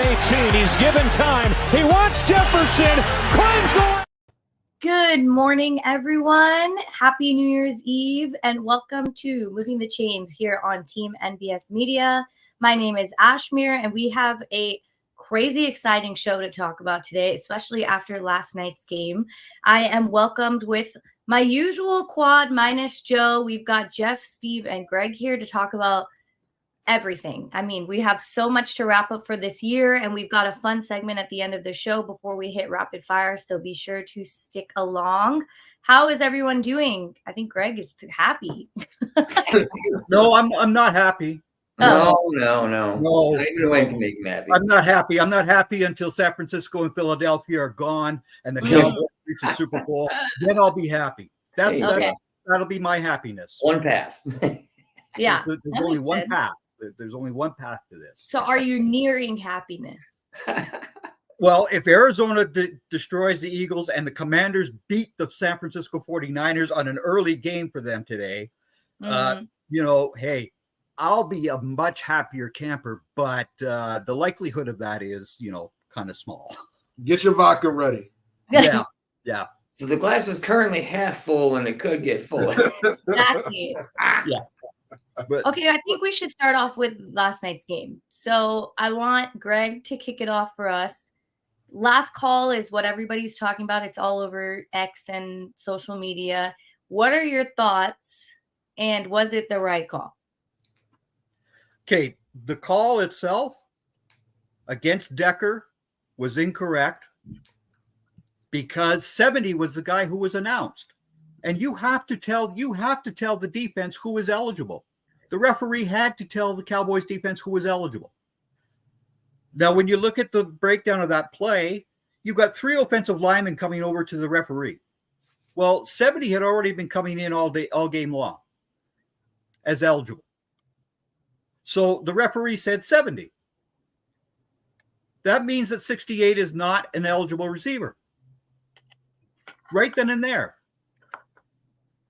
18. He's given time. He wants Jefferson. Climbs the... Good morning, everyone. Happy New Year's Eve, and welcome to Moving the Chains here on Team NBS Media. My name is Ashmere, and we have a crazy exciting show to talk about today, especially after last night's game. I am welcomed with my usual quad minus Joe. We've got Jeff, Steve, and Greg here to talk about everything. I mean, we have so much to wrap up for this year, and we've got a fun segment at the end of the show before we hit rapid fire, so be sure to stick along. How is everyone doing? I think Greg is happy. No, I'm not happy. No. Not even Wayne can make me happy. I'm not happy. I'm not happy until San Francisco and Philadelphia are gone and the Cowboys reach the Super Bowl. Then I'll be happy. That'll be my happiness. One path. Yeah. There's only one path. There's only one path to this. So are you nearing happiness? Well, if Arizona destroys the Eagles and the Commanders beat the San Francisco 49ers on an early game for them today, hey, I'll be a much happier camper, but the likelihood of that is, kind of small. Get your vodka ready. Yeah. So the glass is currently half full and it could get full. Exactly. Yeah. But, okay, I think we should start off with last night's game. So I want Greg to kick it off for us. Last call is what everybody's talking about. It's all over X and social media. What are your thoughts? And was it the right call? Okay, the call itself against Decker was incorrect because 70 was the guy who was announced. And you have to tell the defense who is eligible. The referee had to tell the Cowboys defense who was eligible. Now, when you look at the breakdown of that play, you've got 3 offensive linemen coming over to the referee. Well, 70 had already been coming in all game long as eligible. So the referee said 70. That means that 68 is not an eligible receiver. Right then and there.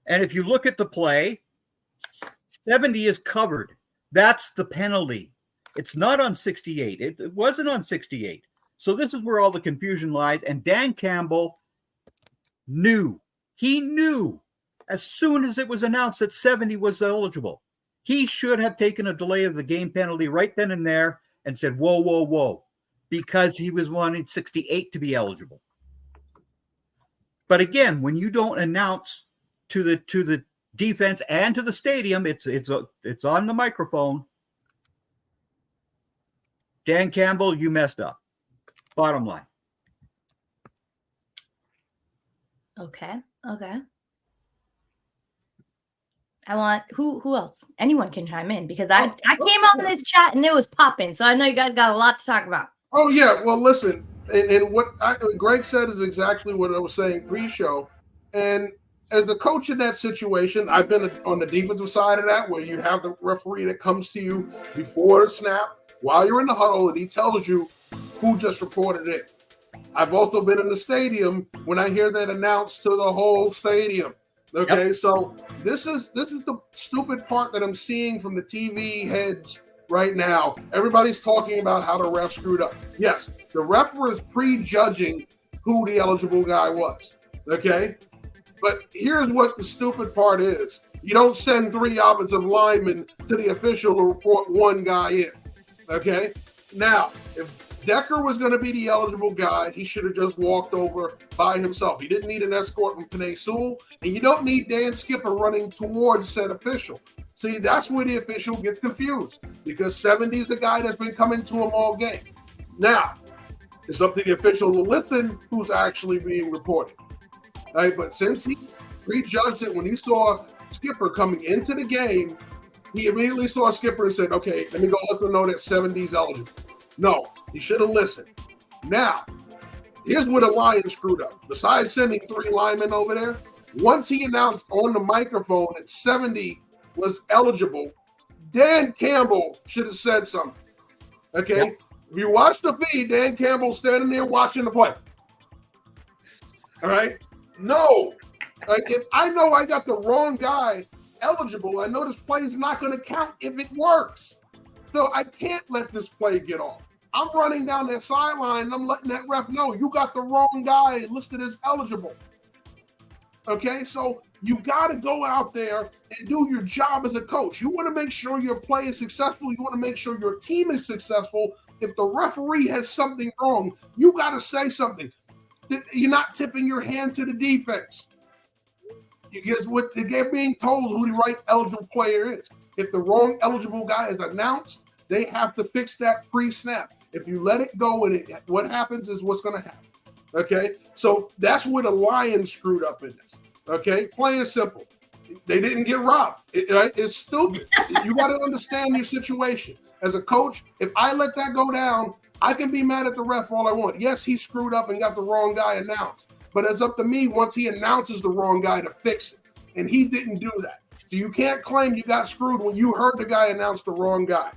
And if you look at the play, 70 is covered. That's the penalty. It's not on 68. It wasn't on 68. So this is where all the confusion lies. And Dan Campbell knew. He knew as soon as it was announced that 70 was eligible. He should have taken a delay of the game penalty right then and there and said, whoa, because he was wanting 68 to be eligible. But again, when you don't announce to the defense and to the stadium, it's on the microphone. Dan Campbell, you messed up. Bottom line. Okay. I want who else? Anyone can chime in because I came on this chat and it was popping. So I know you guys got a lot to talk about. Oh yeah, well listen, and what Greg said is exactly what I was saying pre-show. And as the coach in that situation, I've been on the defensive side of that, where you have the referee that comes to you before the snap, while you're in the huddle, and he tells you who just reported it. I've also been in the stadium when I hear that announced to the whole stadium. Okay, So this is the stupid part that I'm seeing from the TV heads right now. Everybody's talking about how the ref screwed up. Yes, the ref was prejudging who the eligible guy was. Okay? But here's what the stupid part is. You don't send 3 offensive linemen to the official to report one guy in. Okay? Now, if Decker was going to be the eligible guy, he should have just walked over by himself. He didn't need an escort from Penei Sewell, and you don't need Dan Skipper running towards said official. See, that's where the official gets confused, because 70 is the guy that's been coming to him all game. Now, it's up to the official to listen who's actually being reported. Right, but since he prejudged it when he saw Skipper coming into the game, he immediately saw Skipper and said, okay, let me go let them know that 70 is eligible. No, he should have listened. Now, here's where the Lions screwed up. Besides sending 3 linemen over there, once he announced on the microphone that 70 was eligible, Dan Campbell should have said something. Okay? Yep. If you watch the feed, Dan Campbell standing there watching the play. All right? No. If I know I got the wrong guy eligible, I know this play is not going to count if it works. So I can't let this play get off. I'm running down that sideline and I'm letting that ref know you got the wrong guy listed as eligible. Okay, so you got to go out there and do your job as a coach. You want to make sure your play is successful. You want to make sure your team is successful. If the referee has something wrong, you got to say something. You're not tipping your hand to the defense. Because what they're being told who the right eligible player is. If the wrong eligible guy is announced, they have to fix that pre-snap. If you let it go, and what happens is what's going to happen. Okay, so that's where the Lions screwed up in this. Okay, plain and simple. They didn't get robbed. It's stupid. You got to understand your situation. As a coach, if I let that go down, I can be mad at the ref all I want. Yes, he screwed up and got the wrong guy announced. But it's up to me once he announces the wrong guy to fix it. And he didn't do that. So you can't claim you got screwed when you heard the guy announce the wrong guy.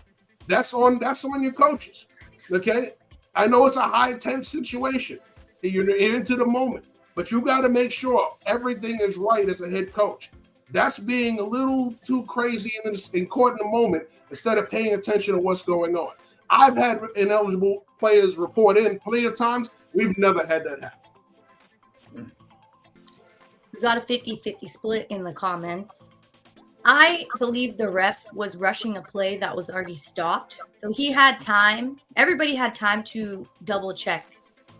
That's on your coaches. Okay? I know it's a high tense situation. You're into the moment, but you got to make sure everything is right as a head coach. That's being a little too crazy and caught in the moment instead of paying attention to what's going on. I've had ineligible players report in plenty of times. We've never had that happen. We got a 50-50 split in the comments. I believe the ref was rushing a play that was already stopped. So he had time. Everybody had time to double check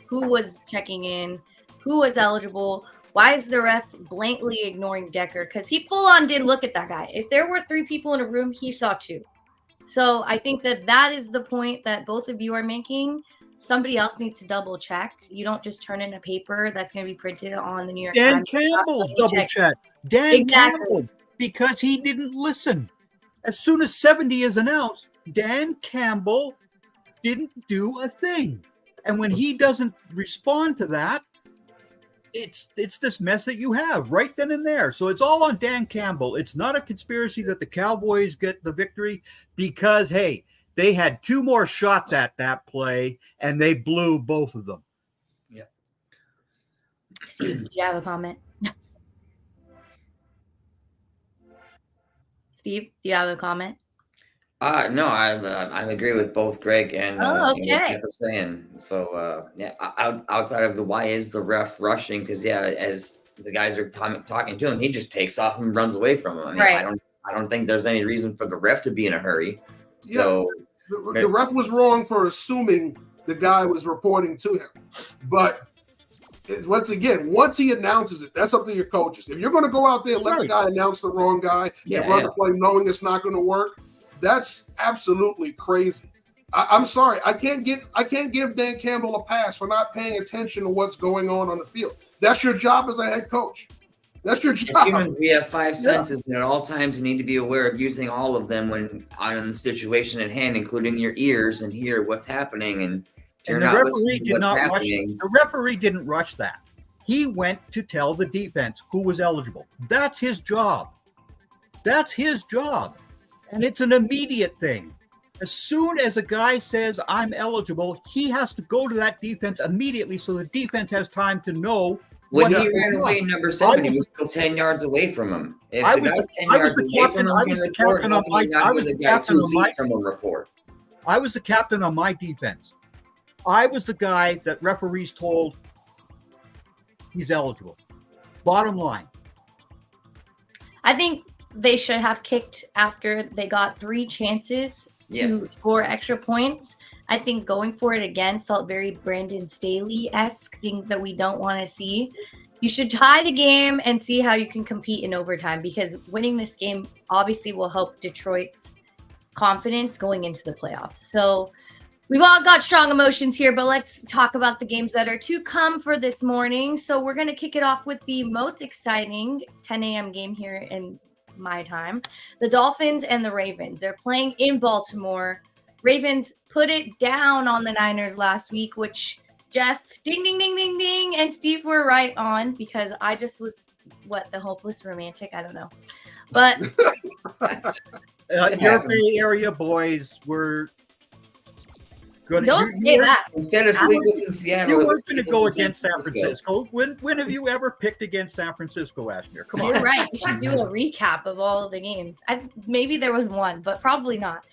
who was checking in, who was eligible. Why is the ref blankly ignoring Decker? Because he full on did look at that guy. If there were 3 people in a room, he saw 2. So I think that is the point that both of you are making. Somebody else needs to double check. You don't just turn in a paper that's going to be printed on the New York Dan Times. Campbell double checked. Dan Campbell, because he didn't listen. As soon as 70 is announced, Dan Campbell didn't do a thing. And when he doesn't respond to that, it's this mess that you have right then and there. So it's all on Dan Campbell. It's not a conspiracy that the Cowboys get the victory because, hey, they had 2 more shots at that play and they blew both of them. Yeah. Steve, do you have a comment? Steve, do you have a comment? No, I agree with both Greg and what Jeff was saying. So outside of the why is the ref rushing? Because as the guys are talking to him, he just takes off and runs away from him. I mean, right. I don't think there's any reason for the ref to be in a hurry. So the ref was wrong for assuming the guy was reporting to him. But once he announces it, that's up to your coaches. If you're going to go out there and let the guy announce the wrong guy and run the play knowing it's not going to work, that's absolutely crazy. I'm sorry. I can't give Dan Campbell a pass for not paying attention to what's going on the field. That's your job as a head coach. That's your job. As humans, we have 5 senses, and at all times you need to be aware of using all of them when on the situation at hand, including your ears, and hear what's happening. And the referee did not rush. The referee didn't rush that. He went to tell the defense who was eligible. That's his job. That's his job. And it's an immediate thing. As soon as a guy says, I'm eligible, he has to go to that defense immediately so the defense has time to know. When he ran away, number 7, he was still 10 yards away from him. If I was the captain on my defense. I was the guy that referees told he's eligible. Bottom line. I think they should have kicked after they got 3 chances to score extra points. I think going for it again felt very Brandon Staley-esque, things that we don't want to see. You should tie the game and see how you can compete in overtime, because winning this game obviously will help Detroit's confidence going into the playoffs. So we've all got strong emotions here, but let's talk about the games that are to come for this morning. So we're going to kick it off with the most exciting 10 a.m. game here in my time. The Dolphins and the Ravens. They're playing in Baltimore. Ravens put it down on the Niners last week, which Jeff, ding, ding, ding, ding, ding, and Steve were right on, because I just was, the hopeless romantic? I don't know. But your Bay Area boys were good. Don't say that. Instead of Sleepless in Seattle, you weren't going to go against San Francisco. When have you ever picked against San Francisco, Ashmere? Come on. You're right. We should do a recap of all of the games. Maybe there was one, but probably not.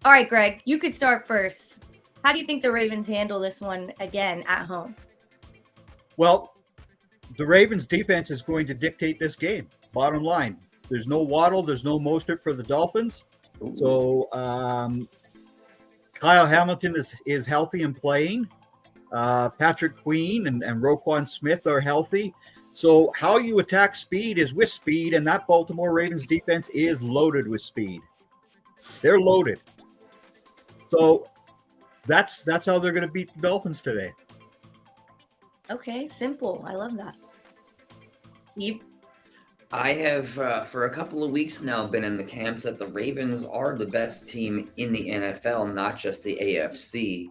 All right, Greg, you could start first. How do you think the Ravens handle this one again at home? Well, the Ravens defense is going to dictate this game. Bottom line, there's no Waddle, there's no Mostert for the Dolphins. Ooh. So Kyle Hamilton is healthy and playing. Patrick Queen and Roquan Smith are healthy. So how you attack speed is with speed, and that Baltimore Ravens defense is loaded with speed. They're loaded. So that's how they're going to beat the Dolphins today. Okay, simple. I love that. Steve? I have, for a couple of weeks now, been in the camp that the Ravens are the best team in the NFL, not just the AFC.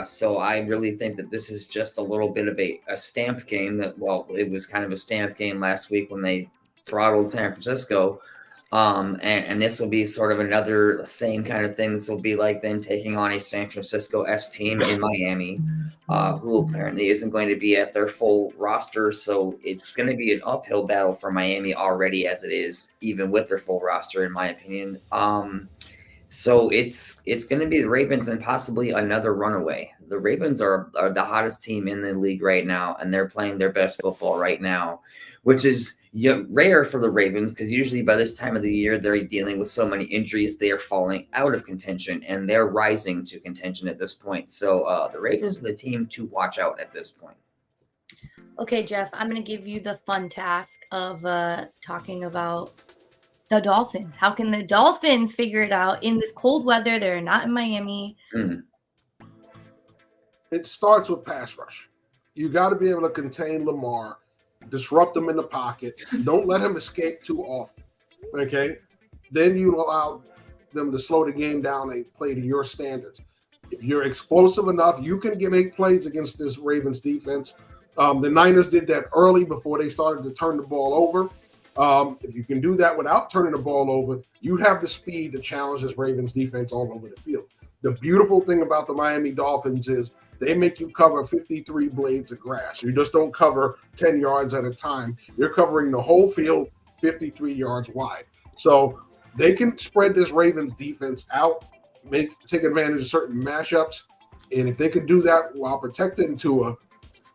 So I really think that this is just a little bit of a stamp game that, well, it was kind of a stamp game last week when they throttled San Francisco. And this will be sort of another same kind of thing. This will be like them taking on a San Francisco-esque team in Miami, who apparently isn't going to be at their full roster. So it's going to be an uphill battle for Miami already as it is, even with their full roster, in my opinion. So it's going to be the Ravens and possibly another runaway. The Ravens are the hottest team in the league right now, and they're playing their best football right now, which is rare for the Ravens because usually by this time of the year, they're dealing with so many injuries, they are falling out of contention, and they're rising to contention at this point. So the Ravens are the team to watch out at this point. Okay, Jeff, I'm going to give you the fun task of talking about the Dolphins. How can the Dolphins figure it out in this cold weather? They're not in Miami. It starts with pass rush. You got to be able to contain Lamar, disrupt him in the pocket. Don't let him escape too often. Okay? Then you allow them to slow the game down and play to your standards. If you're explosive enough, you can make plays against this Ravens defense. The Niners did that early before they started to turn the ball over. If you can do that without turning the ball over, you have the speed to challenge this Ravens defense all over the field. The beautiful thing about the Miami Dolphins is they make you cover 53 blades of grass. You just don't cover 10 yards at a time. You're covering the whole field 53 yards wide. So they can spread this Ravens defense out, take advantage of certain matchups. And if they can do that while protecting Tua,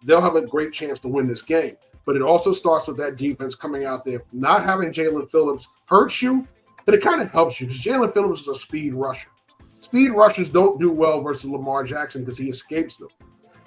they'll have a great chance to win this game. But it also starts with that defense coming out there. Not having Jalen Phillips hurts you, but it kind of helps you because Jalen Phillips is a speed rusher. Speed rushers don't do well versus Lamar Jackson because he escapes them.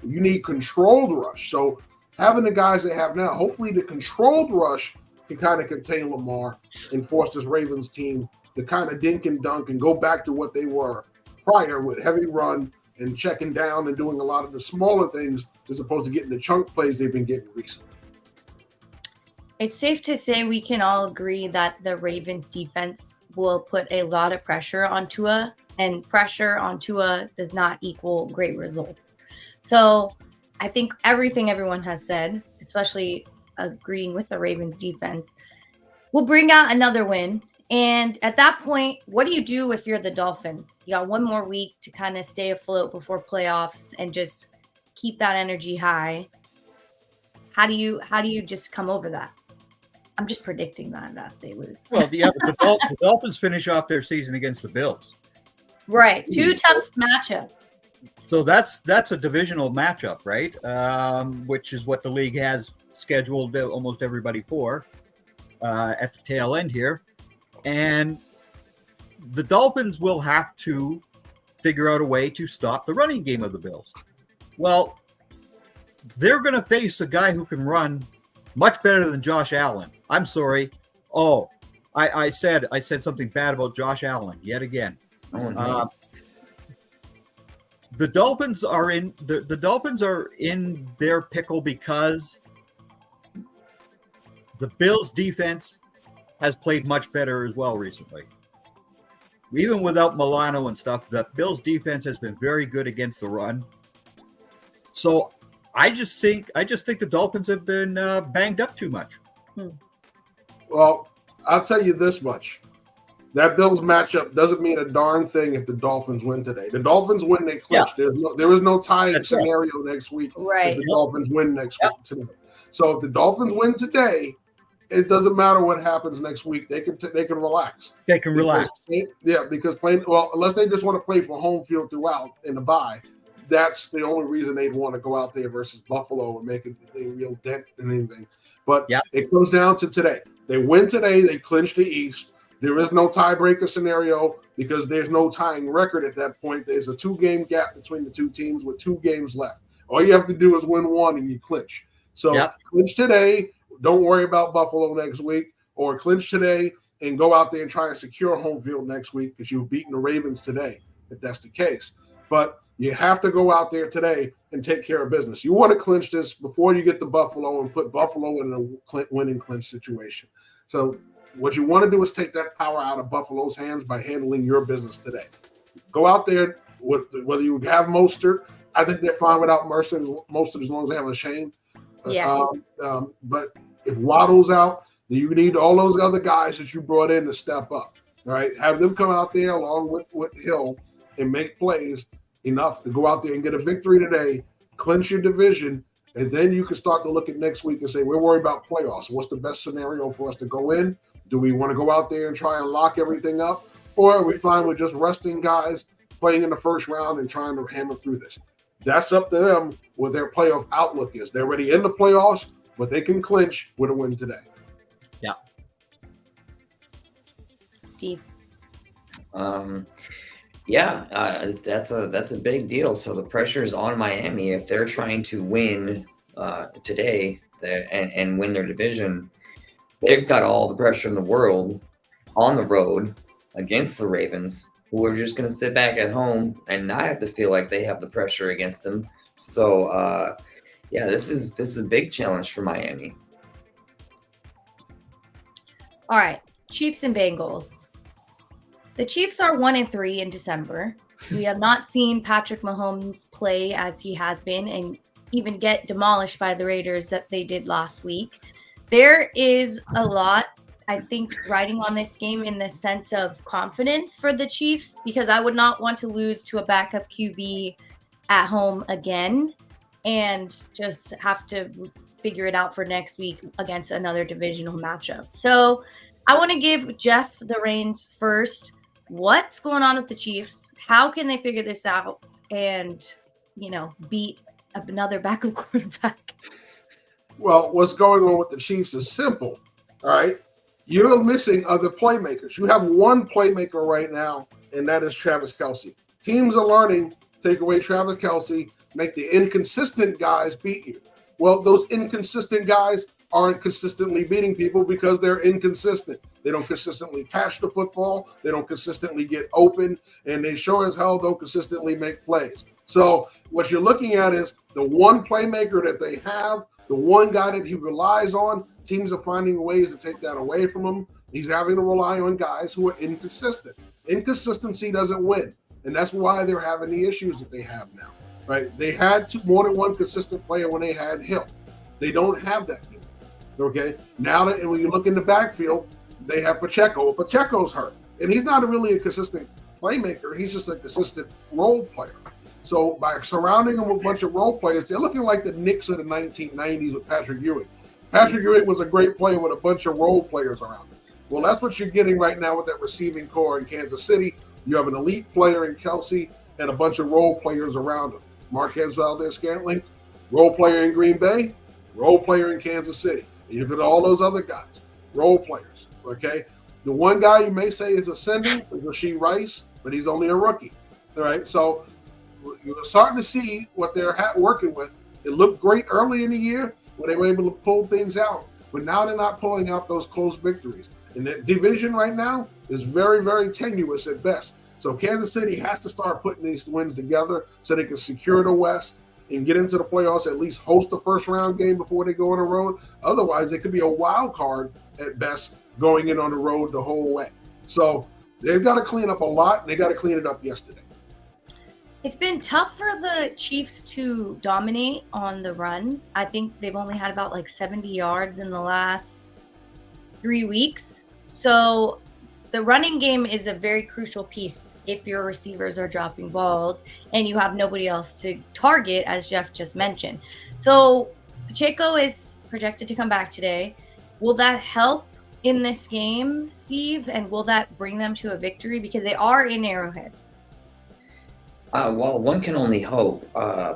You need controlled rush. So having the guys they have now, hopefully the controlled rush can kind of contain Lamar and force this Ravens team to kind of dink and dunk and go back to what they were prior with heavy run and checking down and doing a lot of the smaller things as opposed to getting the chunk plays they've been getting recently. It's safe to say we can all agree that the Ravens defense will put a lot of pressure on Tua, and pressure on Tua does not equal great results. So I think everything everyone has said, especially agreeing with the Ravens defense, will bring out another win. And at that point, what do you do if you're the Dolphins? You got one more week to kind of stay afloat before playoffs and just keep that energy high. How do you just come over that? I'm just predicting that they lose. Well, the Dolphins finish off their season against the Bills. Right. Two tough matchups. So that's a divisional matchup, right? Which is what the league has scheduled almost everybody for at the tail end here. And the Dolphins will have to figure out a way to stop the running game of the Bills. Well, they're going to face a guy who can run much better than Josh Allen. I'm sorry. Oh, I said something bad about Josh Allen yet again. Oh, no. The Dolphins are in the Dolphins are in their pickle because the Bills defense has played much better as well recently. Even without Milano and stuff, the Bills defense has been very good against the run. So I just think the Dolphins have been banged up too much. Well, I'll tell you this much. That Bills matchup doesn't mean a darn thing if the Dolphins win today. The Dolphins win, they clinch. Yeah. There is no tying scenario next week. Right. If the Dolphins win next week today. So if the Dolphins win today, it doesn't matter what happens next week. They can relax. They can relax. Because playing unless they just want to play for home field throughout in the bye, that's the only reason they'd want to go out there versus Buffalo and make a real dent in anything. But it comes down to today. They win today. They clinch the East. There is no tiebreaker scenario because there's no tying record at that point. There's a 2-game gap between the two teams with 2 games left. All you have to do is win one and you clinch. So clinch today. Don't worry about Buffalo next week, or clinch today and go out there and try and secure home field next week because you've beaten the Ravens today, if that's the case. But you have to go out there today and take care of business. You want to clinch this before you get to Buffalo and put Buffalo in a winning clinch situation. So what you want to do is take that power out of Buffalo's hands by handling your business today. Go out there, whether you have Mostert. I think they're fine without Mostert as long as they have a Shane. Yeah. But if Waddle's out, then you need all those other guys that you brought in to step up. All right, have them come out there along with Hill and make plays enough to go out there and get a victory today, clinch your division, and then you can start to look at next week and say, we're worried about playoffs. What's the best scenario for us to go in? Do we want to go out there and try and lock everything up? Or are we fine with just resting guys, playing in the first round and trying to hammer through this? That's up to them what their playoff outlook is. They're already in the playoffs, but they can clinch with a win today. Yeah. Steve. That's a big deal. So the pressure is on Miami if they're trying to win today and win their division. They've got all the pressure in the world on the road against the Ravens, who are just going to sit back at home and not have to feel like they have the pressure against them. So, this is a big challenge for Miami. All right, Chiefs and Bengals. The Chiefs are 1-3 in December. We have not seen Patrick Mahomes play as he has been and even get demolished by the Raiders that they did last week. There is a lot, I think, riding on this game in the sense of confidence for the Chiefs, because I would not want to lose to a backup QB at home again and just have to figure it out for next week against another divisional matchup. So I want to give Jeff the reins first. What's going on with the Chiefs? How can they figure this out and, beat another backup quarterback? Well, what's going on with the Chiefs is simple, all right? You're missing other playmakers. You have one playmaker right now, and that is Travis Kelce. Teams are learning, take away Travis Kelce, make the inconsistent guys beat you. Well, those inconsistent guys aren't consistently beating people because they're inconsistent. They don't consistently catch the football. They don't consistently get open, and they sure as hell don't consistently make plays. So what you're looking at is the one playmaker that they have, the one guy that he relies on. Teams are finding ways to take that away from him. He's having to rely on guys who are inconsistent. Inconsistency doesn't win, and that's why they're having the issues that they have now. Right? They had more than one consistent player when they had Hill. They don't have that anymore. Okay? Now that when you look in the backfield, they have Pacheco. Well, Pacheco's hurt, and he's not really a consistent playmaker. He's just a consistent role player. So by surrounding him with a bunch of role players, they're looking like the Knicks of the 1990s with Patrick Ewing. Patrick Ewing was a great player with a bunch of role players around him. Well, that's what you're getting right now with that receiving core in Kansas City. You have an elite player in Kelce and a bunch of role players around him. Marquez Valdez-Scantling, role player in Green Bay, role player in Kansas City. And you look at all those other guys, role players, okay? The one guy you may say is ascending is Rashee Rice, but he's only a rookie, all right? So you're starting to see what they're working with. It looked great early in the year when they were able to pull things out, but now they're not pulling out those close victories. And that division right now is very, very tenuous at best. So Kansas City has to start putting these wins together so they can secure the West and get into the playoffs, at least host the first-round game before they go on the road. Otherwise, they could be a wild card at best going in on the road the whole way. So they've got to clean up a lot, and they got to clean it up yesterday. It's been tough for the Chiefs to dominate on the run. I think they've only had about 70 yards in the last 3 weeks. So the running game is a very crucial piece if your receivers are dropping balls and you have nobody else to target, as Jeff just mentioned. So Pacheco is projected to come back today. Will that help in this game, Steve? And will that bring them to a victory? Because they are in Arrowhead. Well, one can only hope.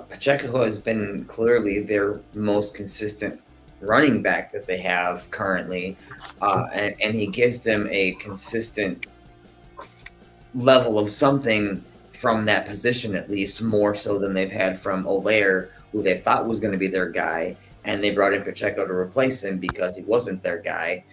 Pacheco has been clearly their most consistent running back that they have currently, and he gives them a consistent level of something from that position, at least more so than they've had from Olaire, who they thought was going to be their guy, and they brought in Pacheco to replace him because he wasn't their guy.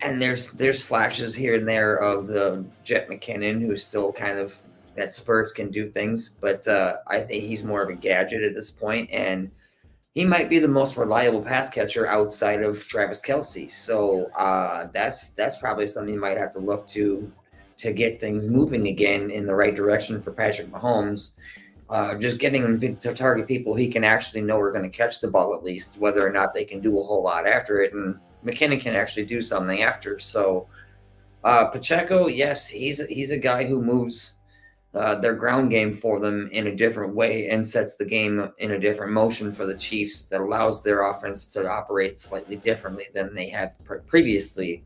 And there's flashes here and there of the Jet McKinnon, who's still kind of at spurts can do things, but I think he's more of a gadget at this point, and he might be the most reliable pass catcher outside of Travis Kelce. So that's probably something you might have to look to get things moving again in the right direction for Patrick Mahomes. Just getting him to target people he can actually know are going to catch the ball, at least, whether or not they can do a whole lot after it. And McKinnon can actually do something after. So Pacheco, yes, he's a guy who moves their ground game for them in a different way and sets the game in a different motion for the Chiefs that allows their offense to operate slightly differently than they have previously.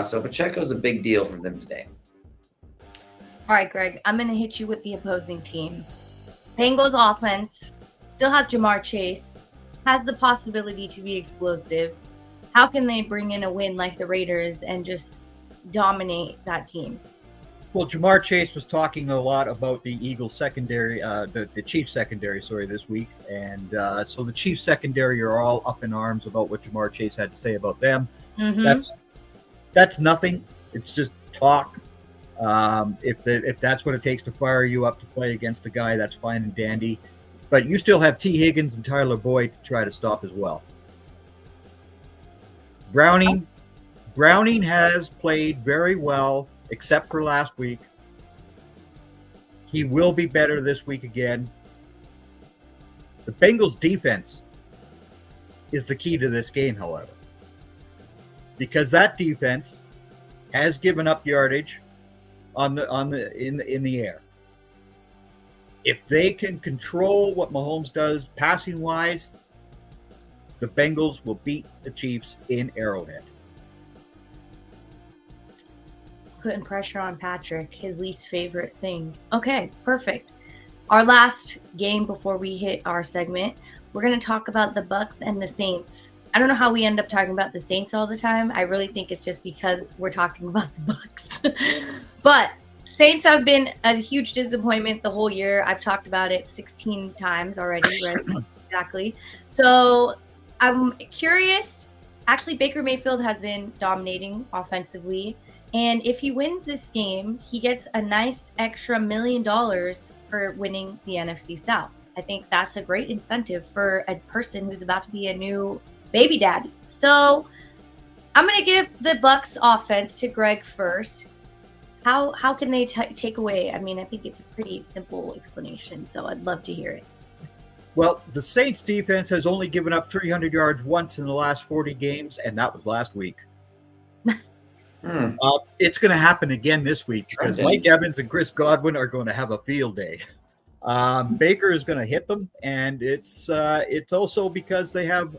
So Pacheco's a big deal for them today. All right, Greg, I'm going to hit you with the opposing team. Bengals offense still has Jamar Chase, has the possibility to be explosive. How can they bring in a win like the Raiders and just dominate that team? Well, Jamar Chase was talking a lot about the Eagles secondary, the Chiefs secondary, this week. And so the Chiefs secondary are all up in arms about what Jamar Chase had to say about them. Mm-hmm. That's nothing. It's just talk. If that's what it takes to fire you up to play against the guy, that's fine and dandy. But you still have T. Higgins and Tyler Boyd to try to stop as well. Browning has played very well, except for last week. He will be better this week again. The Bengals defense is the key to this game, however, because that defense has given up yardage in the air. If they can control what Mahomes does passing wise, the Bengals will beat the Chiefs in Arrowhead. Putting pressure on Patrick, his least favorite thing. Okay, perfect. Our last game before we hit our segment, we're going to talk about the Bucks and the Saints. I don't know how we end up talking about the Saints all the time. I really think it's just because we're talking about the Bucks. But Saints have been a huge disappointment the whole year. I've talked about it 16 times already, right? Exactly. So I'm curious. Actually, Baker Mayfield has been dominating offensively. And if he wins this game, he gets a nice extra $1 million for winning the NFC South. I think that's a great incentive for a person who's about to be a new baby daddy. So I'm going to give the Bucks offense to Greg first. How can they take away? I mean, I think it's a pretty simple explanation, so I'd love to hear it. Well, the Saints defense has only given up 300 yards once in the last 40 games, and that was last week. It's going to happen again this week because Mike Evans and Chris Godwin are going to have a field day. Baker is going to hit them, and it's also because they have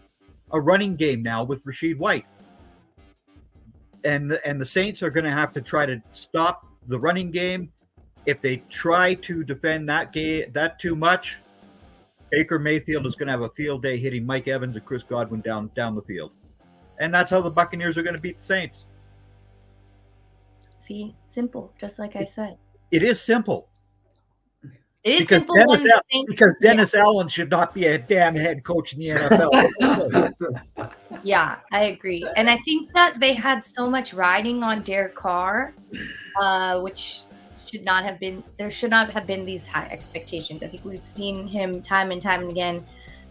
a running game now with Rashid White. And the Saints are going to have to try to stop the running game. If they try to defend that too much, Baker Mayfield is going to have a field day hitting Mike Evans and Chris Godwin down the field. And that's how the Buccaneers are going to beat the Saints. See, simple, just like I said. It is simple. It is because simple because Dennis Allen should not be a damn head coach in the NFL. Yeah, I agree. And I think that they had so much riding on Derek Carr, which there should not have been these high expectations. I think we've seen him time and time and again.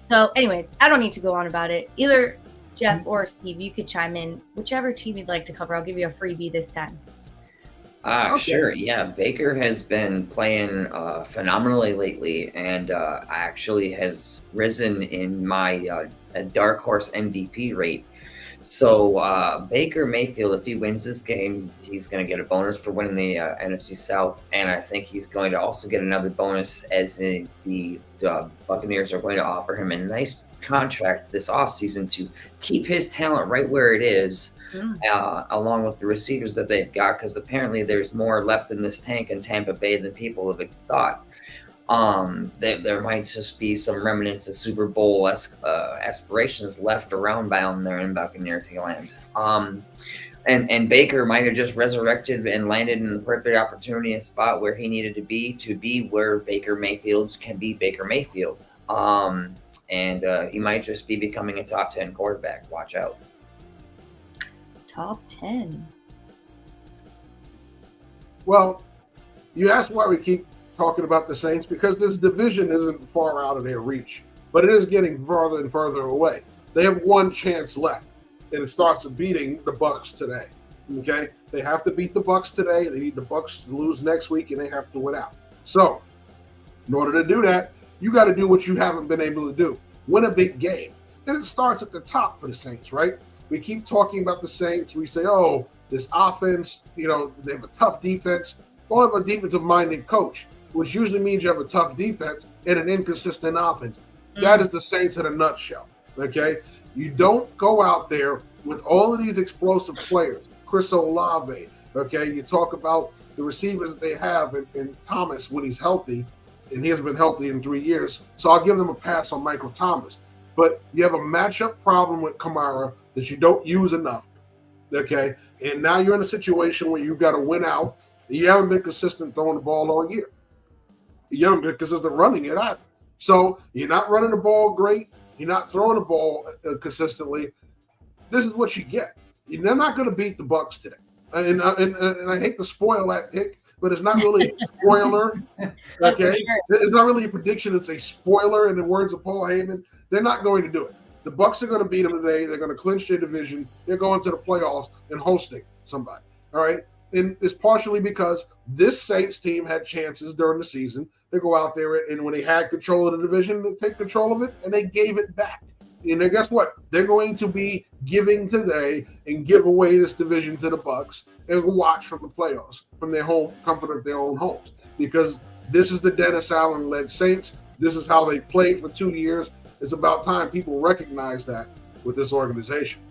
So anyways, I don't need to go on about it. Either Jeff or Steve, you could chime in. Whichever team you'd like to cover, I'll give you a freebie this time. Okay. Sure. Yeah. Baker has been playing phenomenally lately and actually has risen in my dark horse MVP rate. So Baker Mayfield, if he wins this game, he's going to get a bonus for winning the NFC South, and I think he's going to also get another bonus as the Buccaneers are going to offer him a nice contract this offseason to keep his talent right where it is, along with the receivers that they've got, because apparently there's more left in this tank in Tampa Bay than people have thought. There might just be some remnants of Super Bowl aspirations left around down there in Buccaneer land. And Baker might have just resurrected and landed in the perfect opportunity and spot where he needed to be where Baker Mayfield can be Baker Mayfield. And he might just be becoming a top 10 quarterback. Watch out. Top 10. Well, you asked why we keep talking about the Saints, because this division isn't far out of their reach, but it is getting further and further away. They have one chance left, and it starts with beating the Bucs today. Okay, they have to beat the Bucs today. They need the Bucs to lose next week, and they have to win out. So, in order to do that, you got to do what you haven't been able to do: win a big game. And it starts at the top for the Saints, right? We keep talking about the Saints. We say, "Oh, this offense, they have a tough defense." Don't have a defensive-minded coach, which usually means you have a tough defense and an inconsistent offense. That is the Saints in a nutshell, okay? You don't go out there with all of these explosive players, Chris Olave, okay? You talk about the receivers that they have in Thomas when he's healthy, and he hasn't been healthy in 3 years, so I'll give them a pass on Michael Thomas. But you have a matchup problem with Kamara that you don't use enough, okay? And now you're in a situation where you've got to win out. You haven't been consistent throwing the ball all year. You haven't been consistent running it either. So you're not running the ball great. You're not throwing the ball consistently. This is what you get. They're not going to beat the Bucs today. And I hate to spoil that pick, but it's not really a spoiler. Okay, it's not really a prediction. It's a spoiler. In the words of Paul Heyman, they're not going to do it. The Bucs are going to beat them today. They're going to clinch their division. They're going to the playoffs and hosting somebody. All right. And it's partially because this Saints team had chances during the season. They go out there, and when they had control of the division, they take control of it, and they gave it back. And then guess what? They're going to be giving today and give away this division to the Bucs and watch from the playoffs, from their home comfort of their own homes. Because this is the Dennis Allen-led Saints. This is how they played for 2 years. It's about time people recognize that with this organization.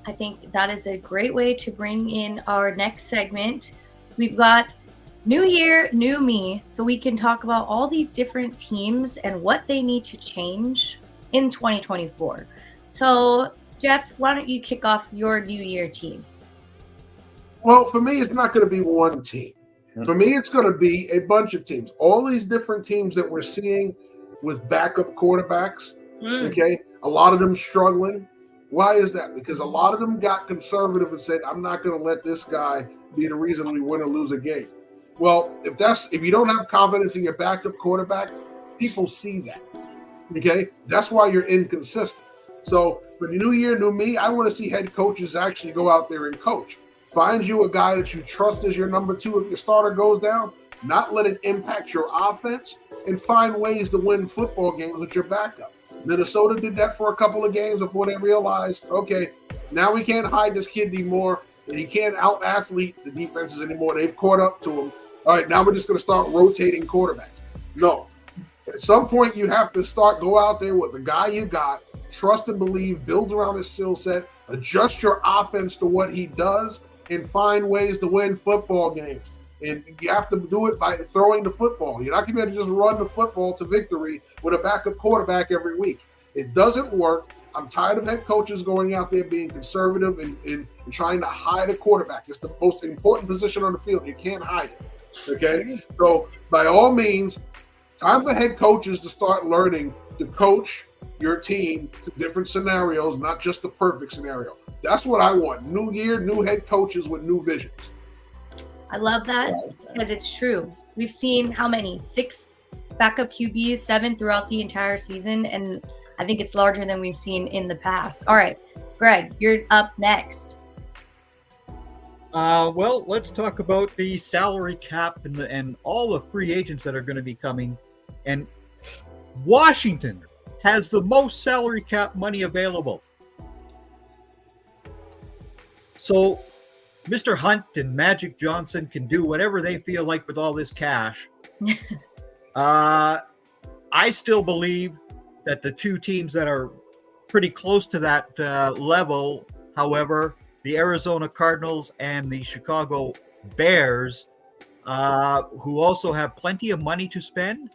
I think that is a great way to bring in our next segment. We've got New Year, New Me, so we can talk about all these different teams and what they need to change in 2024. So, Jeff, why don't you kick off your New Year team? Well, for me, it's not going to be one team. For me, it's going to be a bunch of teams. All these different teams that we're seeing with backup quarterbacks, okay, a lot of them struggling. Why is that? Because a lot of them got conservative and said, I'm not going to let this guy be the reason we win or lose a game. Well, if you don't have confidence in your backup quarterback, people see that. Okay? That's why you're inconsistent. So for the New Year, New Me, I want to see head coaches actually go out there and coach. Find you a guy that you trust as your number two if your starter goes down, not let it impact your offense, and find ways to win football games with your backup. Minnesota did that for a couple of games before they realized, okay, now we can't hide this kid anymore, and he can't out-athlete the defenses anymore. They've caught up to him. All right, now we're just going to start rotating quarterbacks. No. At some point, you have to go out there with the guy you got, trust and believe, build around his skill set, adjust your offense to what he does, and find ways to win football games. And you have to do it by throwing the football. You're not going to be able to just run the football to victory with a backup quarterback every week. It doesn't work. I'm tired of head coaches going out there being conservative and trying to hide a quarterback. It's the most important position on the field. You can't hide it. Okay? So by all means, time for head coaches to start learning to coach your team to different scenarios, not just the perfect scenario. That's what I want. New year, new head coaches with new visions. I love that because it's true. We've seen how many? 6 backup QBs, 7 throughout the entire season, and I think it's larger than we've seen in the past. All right, Greg, you're up next. Well, let's talk about the salary cap and all the free agents that are going to be coming. And Washington has the most salary cap money available. So Mr. Hunt and Magic Johnson can do whatever they feel like with all this cash. I still believe that the two teams that are pretty close to that level, however, the Arizona Cardinals and the Chicago Bears, who also have plenty of money to spend,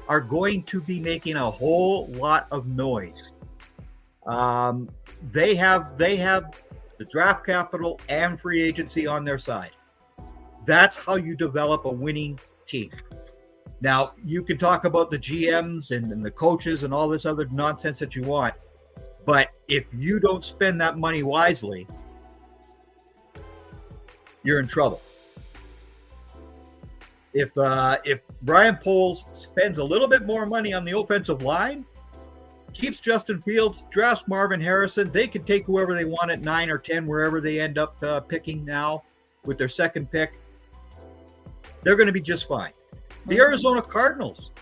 are going to be making a whole lot of noise. They have the draft capital and free agency on their side. That's how you develop a winning team. Now, you can talk about the GMs and the coaches and all this other nonsense that you want, but if you don't spend that money wisely, you're in trouble. If Brian Poles spends a little bit more money on the offensive line, keeps Justin Fields, drafts Marvin Harrison, they can take whoever they want at 9 or 10, wherever they end up picking now with their second pick. They're going to be just fine. The Arizona Cardinals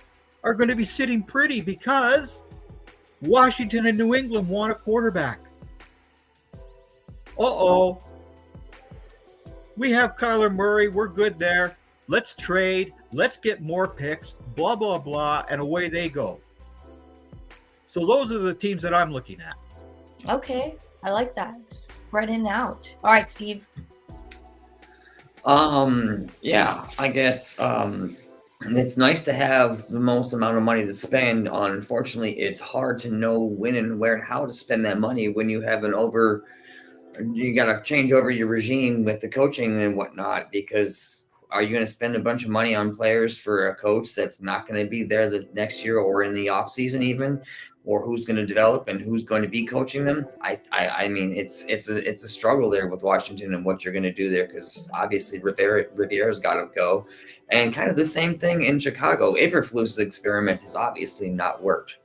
are going to be sitting pretty because Washington and New England want a quarterback. Uh-oh. We have Kyler Murray. We're good there. Let's trade. Let's get more picks, blah, blah, blah, and away they go. So those are the teams that I'm looking at. Okay. I like that. Spreading out. All right, Steve. Yeah, I guess it's nice to have the most amount of money to spend on. Unfortunately, it's hard to know when and where and how to spend that money when you have you got to change over your regime with the coaching and whatnot, because are you going to spend a bunch of money on players for a coach that's not going to be there the next year or in the off season even, or who's going to develop and who's going to be coaching them? I mean, it's a struggle there with Washington and what you're going to do there, because obviously Rivera's got to go. And kind of the same thing in Chicago. Eberflus's experiment has obviously not worked.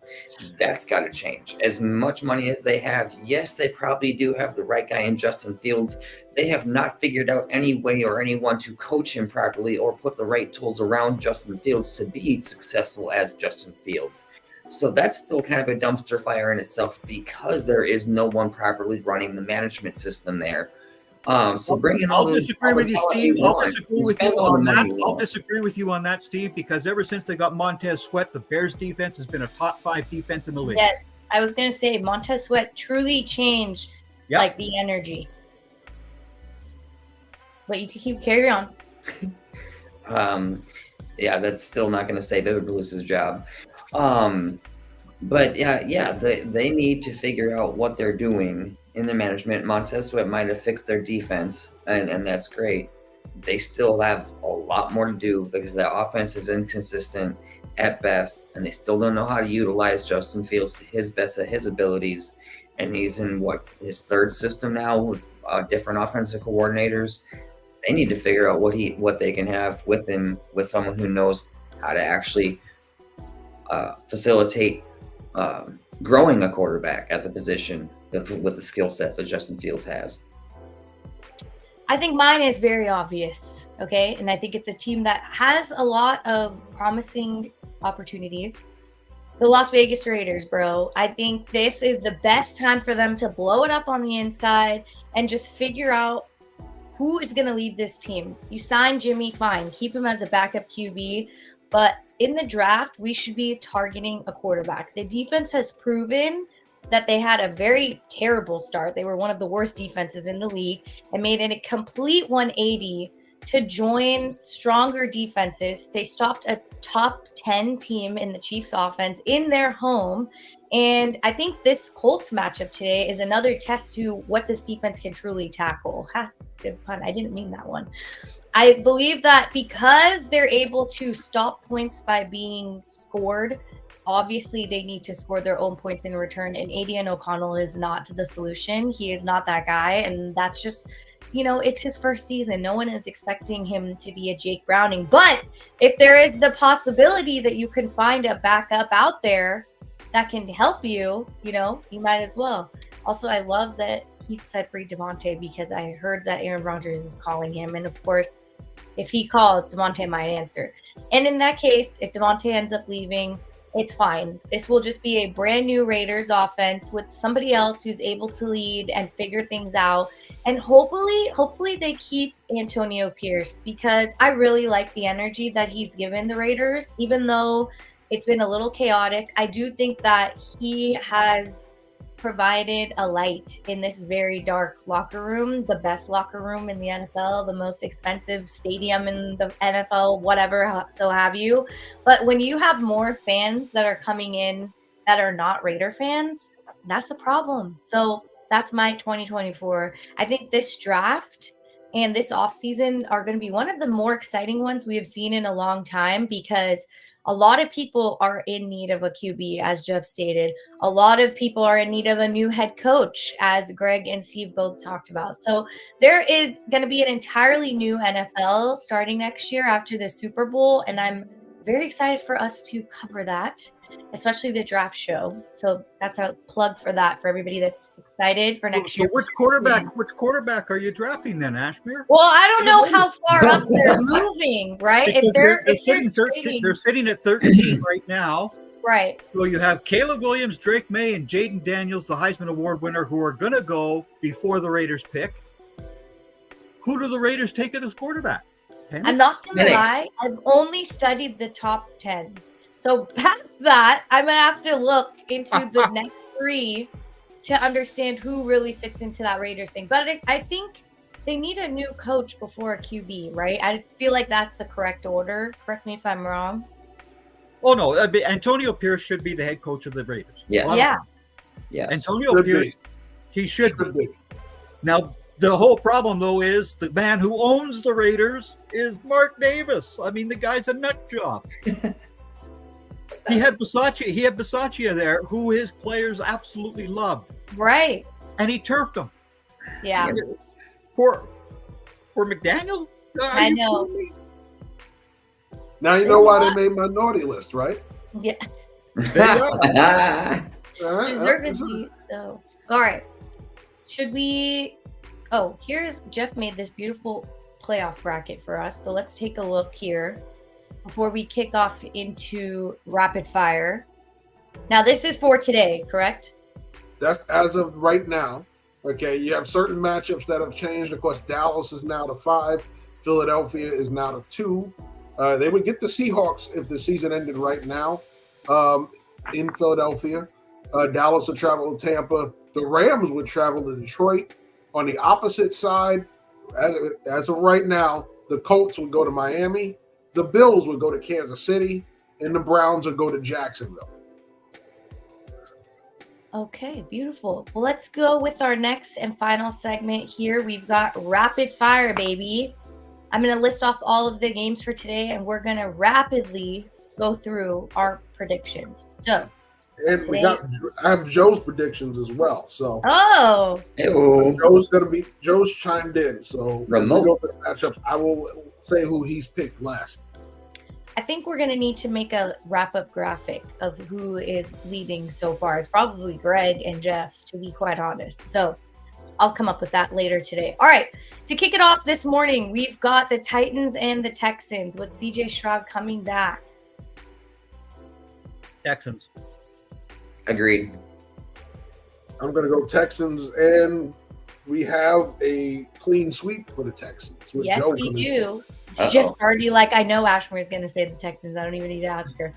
That's got to change. As much money as they have, yes, they probably do have the right guy in Justin Fields. They have not figured out any way or anyone to coach him properly or put the right tools around Justin Fields to be successful as Justin Fields. So that's still kind of a dumpster fire in itself, because there is no one properly running the management system there. So bringing all I'll disagree with you, Steve. I'll disagree with you on that. I'll disagree with you on that, Steve, because ever since they got Montez Sweat, the Bears defense has been a top 5 defense in the league. Yes, I was going to say Montez Sweat truly changed like the energy. But you can keep carry on. Yeah, that's still not going to save Eberflus's job. But yeah, they need to figure out what they're doing in their management. Montez Sweat might have fixed their defense, and that's great. They still have a lot more to do because their offense is inconsistent at best, and they still don't know how to utilize Justin Fields to his best of his abilities. And he's in his third system now with different offensive coordinators. They need to figure out what they can have with him, with someone who knows how to actually facilitate growing a quarterback at the position with the skill set that Justin Fields has. I think mine is very obvious, okay? And I think it's a team that has a lot of promising opportunities. The Las Vegas Raiders, bro. I think this is the best time for them to blow it up on the inside and just figure out who is going to lead this team. You sign Jimmy, fine. Keep him as a backup QB. But in the draft, we should be targeting a quarterback. The defense has proven that they had a very terrible start. They were one of the worst defenses in the league and made it a complete 180 to join stronger defenses. They stopped a top 10 team in the Chiefs offense in their home. And I think this Colts matchup today is another test to what this defense can truly tackle. Ha, good pun. I didn't mean that one. I believe that because they're able to stop points by being scored, obviously they need to score their own points in return. And Aidan O'Connell is not the solution. He is not that guy. And that's just, it's his first season. No one is expecting him to be a Jake Browning. But if there is the possibility that you can find a backup out there that can help you, you might as well. Also, I love that he said free Devontae, because I heard that Aaron Rodgers is calling him. And of course, if he calls, Devontae might answer. And in that case, if Devontae ends up leaving, it's fine. This will just be a brand new Raiders offense with somebody else who's able to lead and figure things out. And hopefully they keep Antonio Pierce, because I really like the energy that he's given the Raiders, even though it's been a little chaotic. I do think that he has provided a light in this very dark locker room, the best locker room in the NFL, the most expensive stadium in the NFL, whatever, so have you. But when you have more fans that are coming in that are not Raider fans, that's a problem. So that's my 2024. I think this draft and this offseason are going to be one of the more exciting ones we have seen in a long time, because a lot of people are in need of a QB, as Jeff stated. A lot of people are in need of a new head coach, as Greg and Steve both talked about. So there is going to be an entirely new NFL starting next year after the Super Bowl, and I'm very excited for us to cover that, especially the draft show. So that's a plug for that for everybody that's excited for next year. Which quarterback are you drafting then, Ashmere? Well, I don't know how far up they're moving, right? Because they're sitting at 13 right now. Right. So you have Caleb Williams, Drake May, and Jaden Daniels, the Heisman Award winner, who are going to go before the Raiders pick. Who do the Raiders take as quarterback? I'm not going to lie. I've only studied the top 10. So past that, I'm going to have to look into the next 3 to understand who really fits into that Raiders thing. But I think they need a new coach before a QB, right? I feel like that's the correct order. Correct me if I'm wrong. Oh, no. Antonio Pierce should be the head coach of the Raiders. Yes. Yeah. Yes. Antonio Pierce, he should be. Now, the whole problem, though, is the man who owns the Raiders is Mark Davis. I mean, the guy's a nut job. He had Bisaccia there, who his players absolutely loved. Right. And he turfed them. Yeah. For McDaniel? I know. Now you know why they made my naughty list, right? Yeah. Deservedly so. All right. Should we... Oh, Jeff made this beautiful playoff bracket for us. So let's take a look here before we kick off into rapid fire. Now, this is for today, correct? That's as of right now. Okay, you have certain matchups that have changed. Of course, Dallas is now to 5. Philadelphia is now to 2. They would get the Seahawks if the season ended right now in Philadelphia. Dallas would travel to Tampa. The Rams would travel to Detroit. On the opposite side, as of right now, the Colts would go to Miami. The Bills would go to Kansas City. And the Browns would go to Jacksonville. Okay, beautiful. Well, let's go with our next and final segment here. We've got rapid fire, baby. I'm going to list off all of the games for today, and we're going to rapidly go through our predictions. So, and I have Joe's predictions as well. So, Joe's chimed in. So, when we go to the matchups, I will say who he's picked last. I think we're going to need to make a wrap-up graphic of who is leading so far. It's probably Greg and Jeff, to be quite honest. So I'll come up with that later today. All right, to kick it off this morning, we've got the Titans and the Texans with CJ Stroud coming back. Texans. Agreed. I'm going to go Texans, and we have a clean sweep for the Texans. Yes, we do. Jeff's already like, I know Ashmere is going to say the Texans. I don't even need to ask her.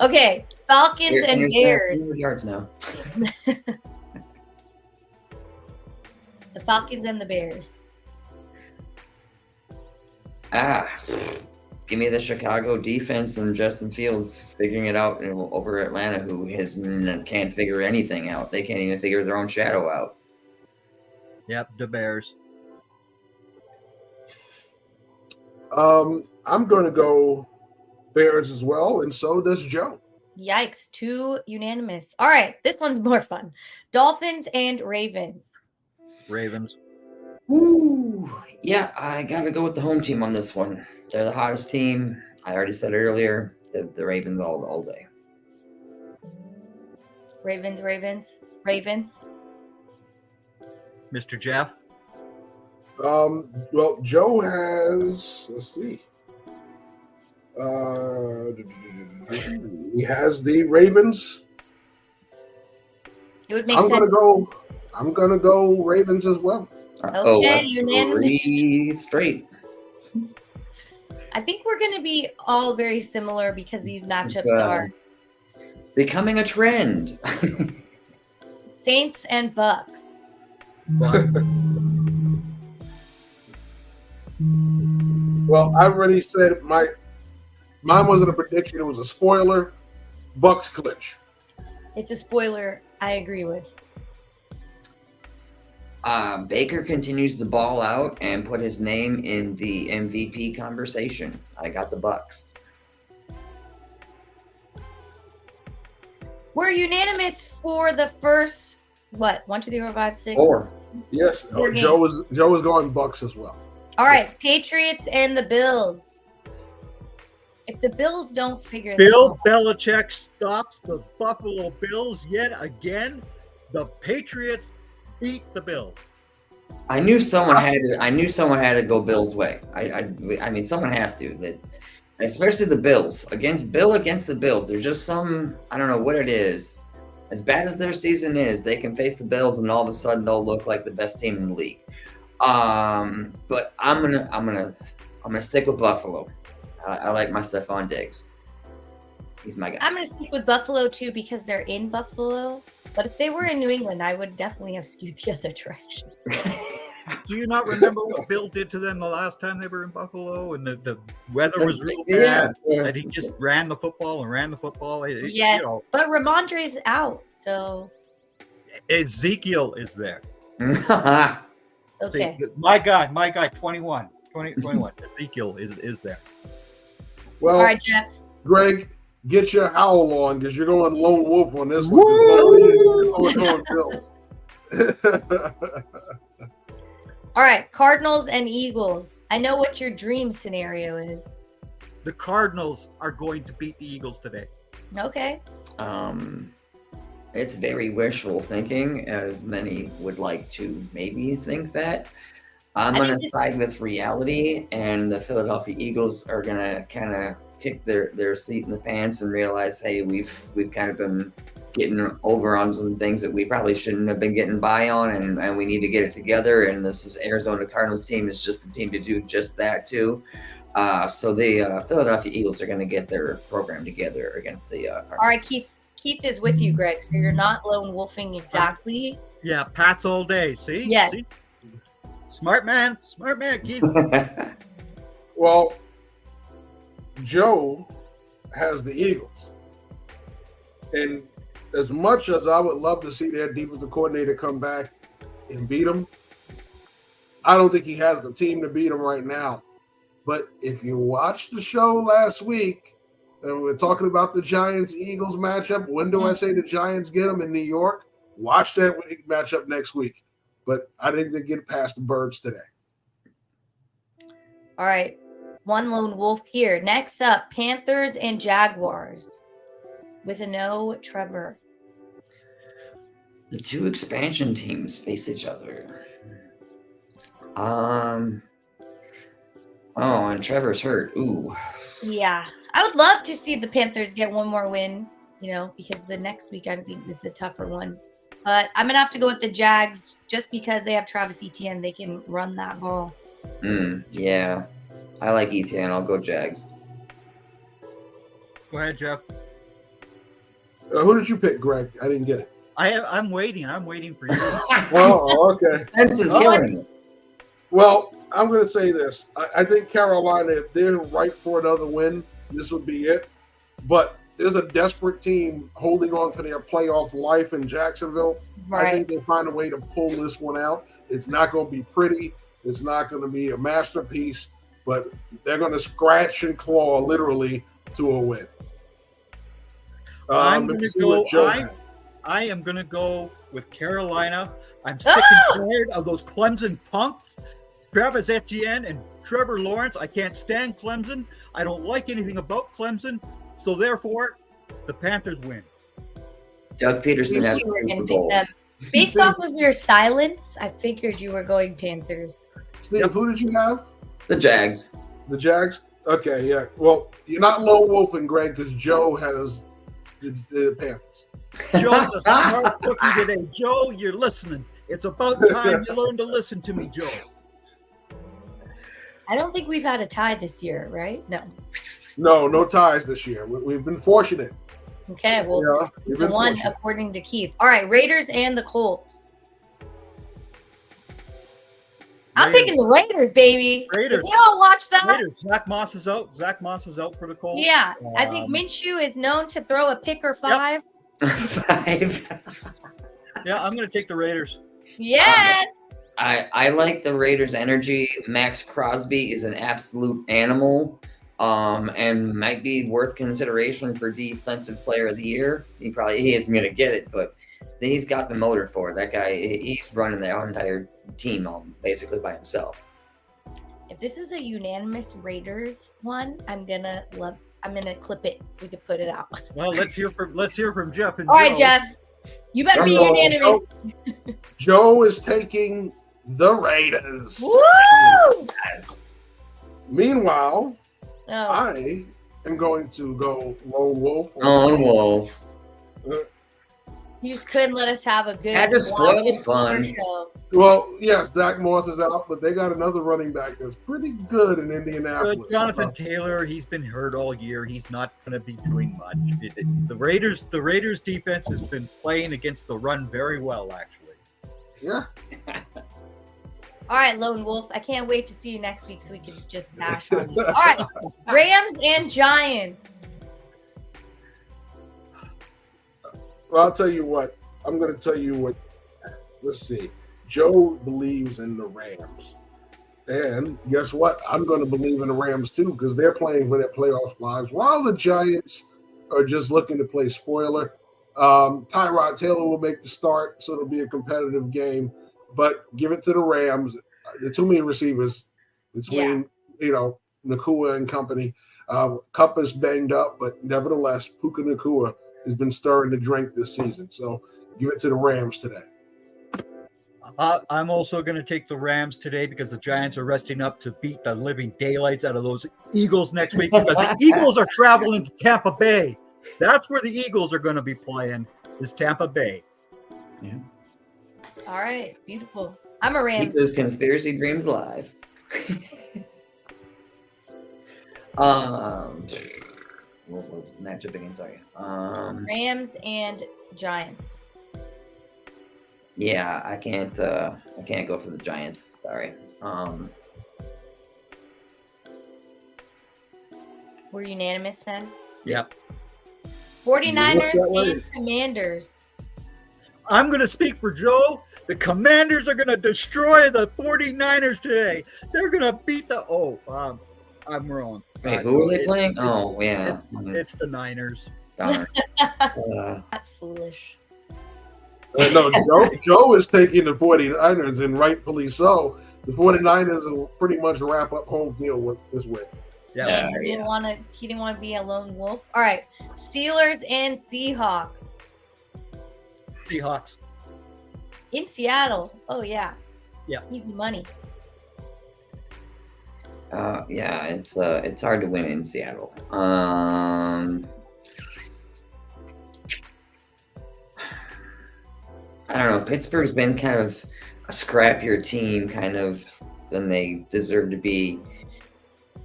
Okay, Falcons and Bears. Yards now. The Falcons and the Bears. Give me the Chicago defense and Justin Fields figuring it out over Atlanta, who can't figure anything out. They can't even figure their own shadow out. Yep, the Bears. I'm going to go Bears as well, and so does Joe. Yikes, 2 unanimous. All right, this one's more fun. Dolphins and Ravens. Ravens. Ooh, yeah, I got to go with the home team on this one. They're the hottest team. I already said it earlier. The Ravens all day. Ravens. Mr. Jeff? Well, Joe has, let's see. He has the Ravens. It would make I'm sense. I'm gonna go Ravens as well. Okay, that's unanimous. 3 straight. I think we're going to be all very similar because these matchups are becoming a trend. Saints and Bucks. Well, I already said mine wasn't a prediction; it was a spoiler. Bucks clinch. It's a spoiler. I agree with. Baker continues to ball out and put his name in the MVP conversation. I got the Bucks. We're unanimous for the first 1, 2, 3, 4, 5, 6. 4. Yes, Joe was going Bucks as well. All right, Patriots and the Bills. If the Bills don't figure this Bill out, Belichick stops the Buffalo Bills yet again. The Patriots beat the Bills. I knew someone had to go Bills' way. I mean, someone has to. That, especially the Bills against the Bills. There's just some, I don't know what it is. As bad as their season is, they can face the Bills, and all of a sudden they'll look like the best team in the league. But I'm gonna stick with Buffalo. I like my Stephon Diggs. He's my guy. I'm going to stick with Buffalo too because they're in Buffalo. But if they were in New England, I would definitely have skewed the other direction. Do you not remember what Bill did to them the last time they were in Buffalo? And the weather was real bad. And he just ran the football. Yes, but Ramondre's out, so Ezekiel is there. okay. See, my guy, 21. Ezekiel is there. Well, All right, Jeff. Greg, get your howl on because you're going lone wolf on this one. You're going Bills. All right, Cardinals and Eagles. I know what your dream scenario is. The Cardinals are going to beat the Eagles today. Okay. It's very wishful thinking, as many would like to maybe think that. I'm going to side with reality, and the Philadelphia Eagles are going to kind of kick their seat in the pants and realize, hey, we've kind of been getting over on some things that we probably shouldn't have been getting by on, and we need to get it together. And this is Arizona Cardinals team is just the team to do just that too. So the Philadelphia Eagles are going to get their program together against the Cardinals. All right, Keith is with you, Greg. So you're not lone wolfing exactly. Yeah, Pats all day. See? Yes. See? Smart man, Keith. Well, Joe has the Eagles. And as much as I would love to see their defensive coordinator come back and beat them, I don't think he has the team to beat them right now. But if you watched the show last week, and we're talking about the Giants-Eagles matchup, when do I say the Giants get them in New York? Watch that matchup next week. But I didn't get past the Birds today. All right. One lone wolf here. Next up, Panthers and Jaguars. With a no Trevor. The two expansion teams face each other. Oh, and Trevor's hurt. Ooh. Yeah. I would love to see the Panthers get one more win, because the next week I think is the tougher one. But I'm going to have to go with the Jags just because they have Travis Etienne. They can run that ball. Yeah. I like Etienne. I'll go Jags. Go ahead, Jeff. Who did you pick, Greg? I didn't get it. I'm waiting. I'm waiting for you. Oh, okay. Pence is killing it. Well, I'm going to say this. I think Carolina, if they're right for another win, this would be it. But there's a desperate team holding on to their playoff life in Jacksonville. Right. I think they find a way to pull this one out. It's not going to be pretty. It's not going to be a masterpiece. But they're going to scratch and claw literally to a win. I'm going to go. I am going to go with Carolina. I'm sick and tired of those Clemson punks, Travis Etienne and Trevor Lawrence. I can't stand Clemson. I don't like anything about Clemson. So therefore, the Panthers win. Doug Peterson has the Super Bowl. Based off of your silence, I figured you were going Panthers. Steve, who did you have? The Jags. The Jags? Okay, yeah. Well, you're not lone wolfing, Greg, because Joe has the Panthers. Joe's a smart cookie today. Joe, you're listening. It's about time you learn to listen to me, Joe. I don't think we've had a tie this year, right? No ties this year. We've been fortunate. Okay, well, Yeah, the one fortunate. according to Keith. All right, Raiders and the Colts. I'm picking the Raiders, baby. Raiders. Did you all watch that? Raiders. Zach Moss is out. Zach Moss is out for the Colts. Yeah, I think Minshew is known to throw a pick or five. Yeah, I'm going to take the Raiders. Yes. I like the Raiders' energy. Max Crosby is an absolute animal, and might be worth consideration for Defensive Player of the Year. He isn't going to get it, but he's got the motor for it. That guy, he's running the entire team basically by himself. If this is a unanimous Raiders one, I'm gonna clip it so we can put it out. Well, let's hear from Jeff and All Joe. right, Jeff, you better be unanimous. Joe is taking the Raiders. Woo! Yes. Meanwhile, Oh. I am going to go Lone Wolf. Lone Wolf. You just couldn't let us have a good Had to spoil the fun. show. Well, yes, Dak Moss is out, but they got another running back that's pretty good in Indianapolis. Jonathan Taylor, he's been hurt all year. He's not going to be doing much. The Raiders defense has been playing against the run very well, actually. Yeah. All right, Lone Wolf. I can't wait to see you next week so we can just bash on you. All right, Rams and Giants. Well, I'll tell you what. I'm going to tell you what. Let's see. Joe believes in the Rams. And guess what? I'm going to believe in the Rams too because they're playing for their playoff lives while the Giants are just looking to play spoiler. Tyrod Taylor will make the start, so it'll be a competitive game. But give it to the Rams. There are too many receivers between, Nakua and company. Cup is banged up, but nevertheless, Puka Nakua has been stirring the drink this season. So give it to the Rams today. I'm also going to take the Rams today because the Giants are resting up to beat the living daylights out of those Eagles next week because the Eagles are traveling to Tampa Bay. That's where the Eagles are going to be playing, is Tampa Bay. Yeah. All right, beautiful. I'm a Rams. Keep those conspiracy dreams alive. What was the matchup again? Sorry. Rams and Giants. Yeah, I can't go for the Giants. Sorry. We're unanimous then? Yep. 49ers and Commanders. I'm going to speak for Joe. The Commanders are going to destroy the 49ers today. They're going to beat I'm wrong. Wait, who are they playing? Oh, yeah. It's the Niners. Darn. That's foolish. No, Joe is taking the 49ers, and rightfully so. The 49ers will pretty much wrap up home field with this win. Yeah. He didn't want to be a lone wolf. All right. Steelers and Seahawks. Seahawks. In Seattle. Oh, yeah. Yeah. Easy money. Yeah, it's hard to win in Seattle. I don't know. Pittsburgh's been kind of a scrappier team, kind of than they deserve to be.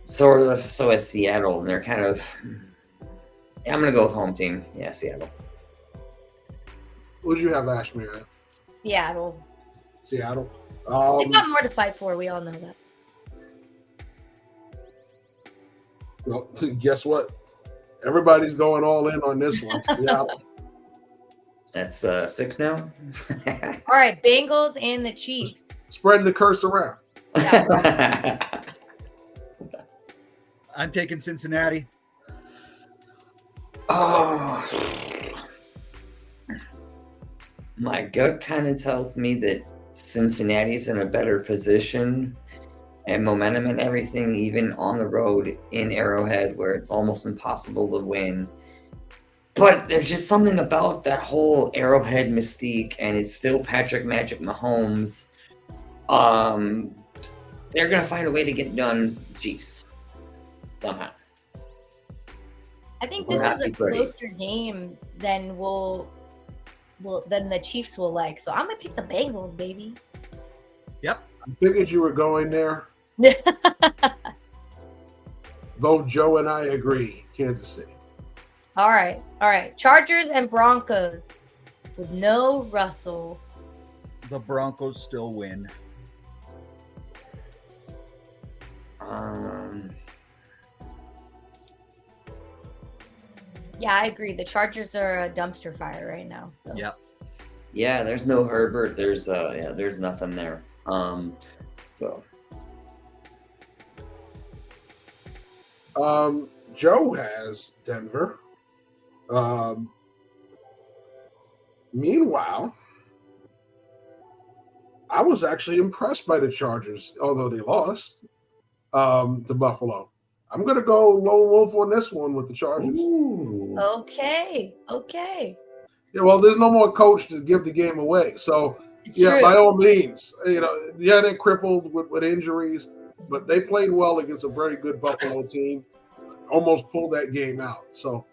Sort of. So is Seattle, and they're kind of. Yeah, I'm gonna go with home team. Yeah, Seattle. What did you have, Ashmere? Seattle. Seattle. They've got more to fight for. We all know that. Well, guess what? Everybody's going all in on this one. Yeah. That's 6 now. All right, Bengals and the Chiefs. Spreading the curse around. I'm taking Cincinnati. Oh, my gut kind of tells me that Cincinnati's in a better position and momentum and everything, even on the road in Arrowhead, where it's almost impossible to win. But there's just something about that whole Arrowhead mystique, and it's still Patrick Magic Mahomes. They're going to find a way to get done with the Chiefs somehow. I think this is a closer game than than the Chiefs will like. So I'm gonna pick the Bengals, baby. Yep. I figured you were going there. Both Joe and I agree. Kansas City. All right. Chargers and Broncos with no Russell. The Broncos still win. Yeah, I agree. The Chargers are a dumpster fire right now. So. Yep. Yeah, there's no Herbert. There's nothing there. So. Joe has Denver. Meanwhile, I was actually impressed by the Chargers, although they lost to Buffalo. I'm going to go lone wolf on this one with the Chargers. Ooh. Okay. Yeah, well, there's no more coach to give the game away. So, True. by all means, they're crippled with injuries, but they played well against a very good Buffalo team. Almost pulled that game out. So,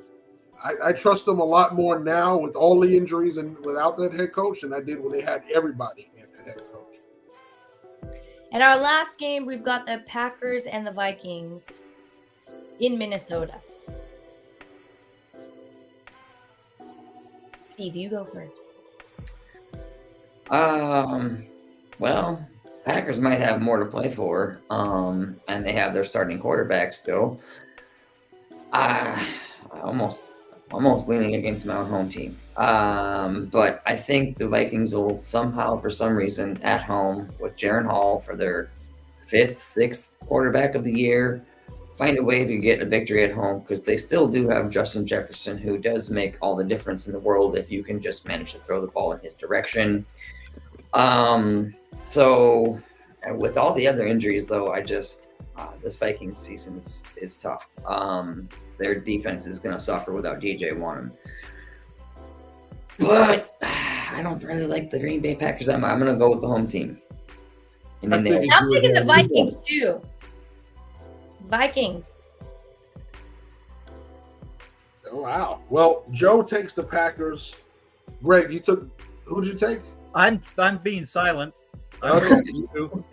I trust them a lot more now with all the injuries and without that head coach than I did when they had everybody in that head coach. And our last game, we've got the Packers and the Vikings in Minnesota. Steve, you go first. Well, Packers might have more to play for, and they have their starting quarterback still. Almost leaning against my own home team. But I think the Vikings will somehow, for some reason, at home with Jaron Hall for their 5th, 6th quarterback of the year, find a way to get a victory at home because they still do have Justin Jefferson, who does make all the difference in the world if you can just manage to throw the ball in his direction. So with all the other injuries, though, this Vikings season is tough. Their defense is going to suffer without DJ Warren. But I don't really like the Green Bay Packers. I'm going to go with the home team. I'm picking the Vikings, too. Vikings. Oh, wow. Well, Joe takes the Packers. Greg, who did you take? I'm being silent. He thought he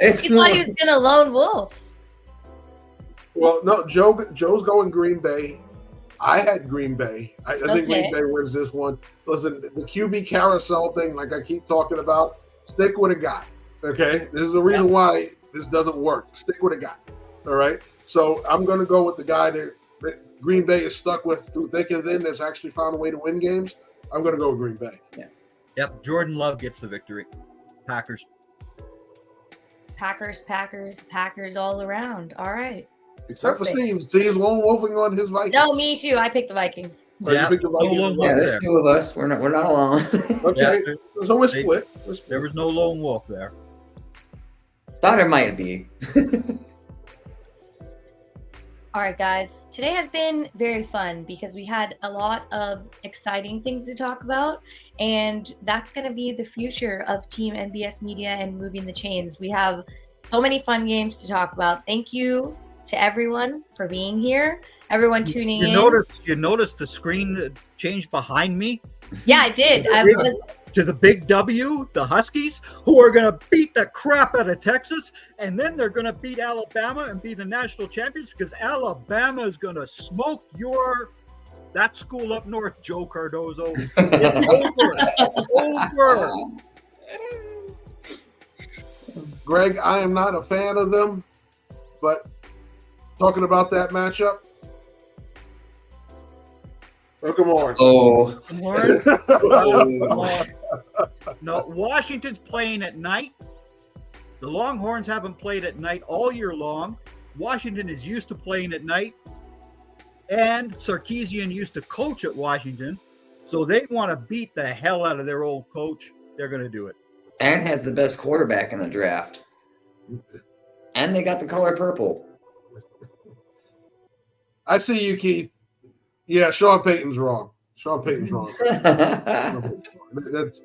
was going to lone wolf. Well, no, Joe's going Green Bay. I had Green Bay. I think Green Bay wins this one. Listen, the QB carousel thing, like I keep talking about, stick with a guy. Okay? This is the reason why this doesn't work. Stick with a guy. All right? So I'm going to go with the guy that Green Bay is stuck with through thick and thin that's actually found a way to win games. I'm going to go with Green Bay. Yeah. Yep. Jordan Love gets the victory. Packers all around. All right. Except for Steve. Steve's lone wolfing on his Vikings. No, me too. I picked the Vikings. Yeah, there's 2 of us. We're not alone. Okay. So we're split. There was no lone wolf there. Thought it might be. All right, guys. Today has been very fun because we had a lot of exciting things to talk about, and that's going to be the future of Team NBS Media and Moving the Chains. We have so many fun games to talk about. Thank you to everyone for being here, everyone tuning in. You noticed the screen change behind me? Yeah, I did. To the big W, the Huskies, who are going to beat the crap out of Texas, and then they're going to beat Alabama and be the national champions because Alabama is going to smoke that school up north, Joe Cardozo. It's over. Greg, I am not a fan of them, but talking about that matchup, look at Lawrence. Oh. No, Washington's playing at night. The Longhorns haven't played at night all year long. Washington is used to playing at night. And Sarkisian used to coach at Washington. So they want to beat the hell out of their old coach. They're going to do it. And has the best quarterback in the draft. And they got the color purple. I see you, Keith. Yeah, Sean Payton's wrong. That's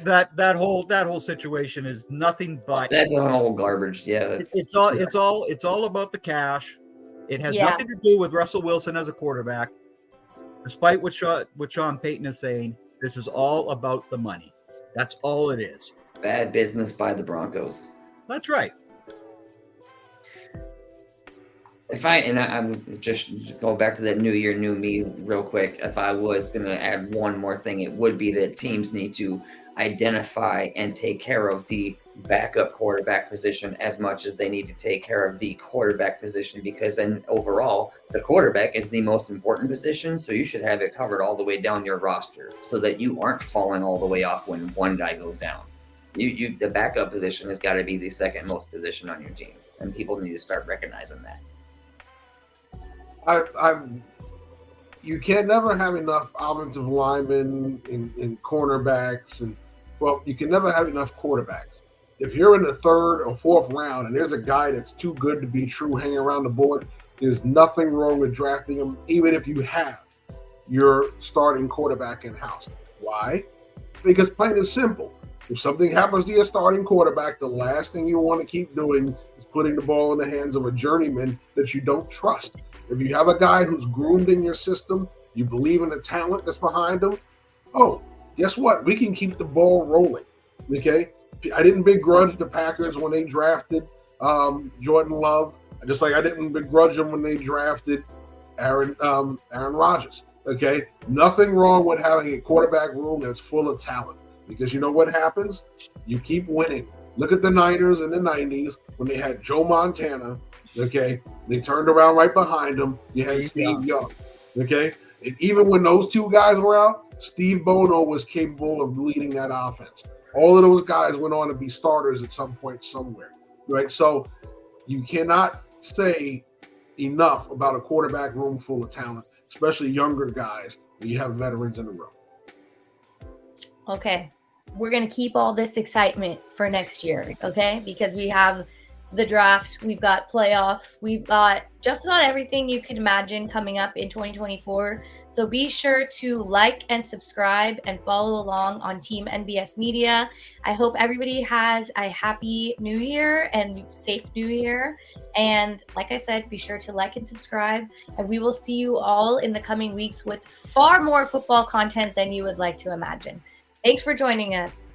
that whole situation is nothing but that's a whole garbage. Yeah, it's all about the cash. It has nothing to do with Russell Wilson as a quarterback. Despite what Sean Payton is saying, this is all about the money. That's all it is. Bad business by the Broncos. That's right. I'm just go back to that new year, new me real quick. If I was going to add one more thing, it would be that teams need to identify and take care of the backup quarterback position as much as they need to take care of the quarterback position, because overall the quarterback is the most important position. So you should have it covered all the way down your roster so that you aren't falling all the way off when one guy goes down. The backup position has got to be the second most position on your team, and people need to start recognizing that. You can never have enough offensive linemen and cornerbacks, and you can never have enough quarterbacks. If you're in the third or fourth round and there's a guy that's too good to be true hanging around the board, there's nothing wrong with drafting him, even if you have your starting quarterback in house. Why? Because plain and simple, if something happens to your starting quarterback, the last thing you want to keep doing is putting the ball in the hands of a journeyman that you don't trust. If you have a guy who's groomed in your system, you believe in the talent that's behind him, guess what? We can keep the ball rolling, okay? I didn't begrudge the Packers when they drafted Jordan Love, just like I didn't begrudge them when they drafted Aaron Rodgers, okay? Nothing wrong with having a quarterback room that's full of talent, because you know what happens? You keep winning. Look at the Niners in the 90s when they had Joe Montana, okay? They turned around right behind him. You had Steve Young, okay? And even when those two guys were out, Steve Bono was capable of leading that offense. All of those guys went on to be starters at some point somewhere, right? So you cannot say enough about a quarterback room full of talent, especially younger guys when you have veterans in the room. Okay. We're going to keep all this excitement for next year, okay? Because we have the draft, we've got playoffs, we've got just about everything you can imagine coming up in 2024. So be sure to like and subscribe and follow along on Team NBS Media. I hope everybody has a happy new year and safe new year. And like I said, be sure to like and subscribe. And we will see you all in the coming weeks with far more football content than you would like to imagine. Thanks for joining us.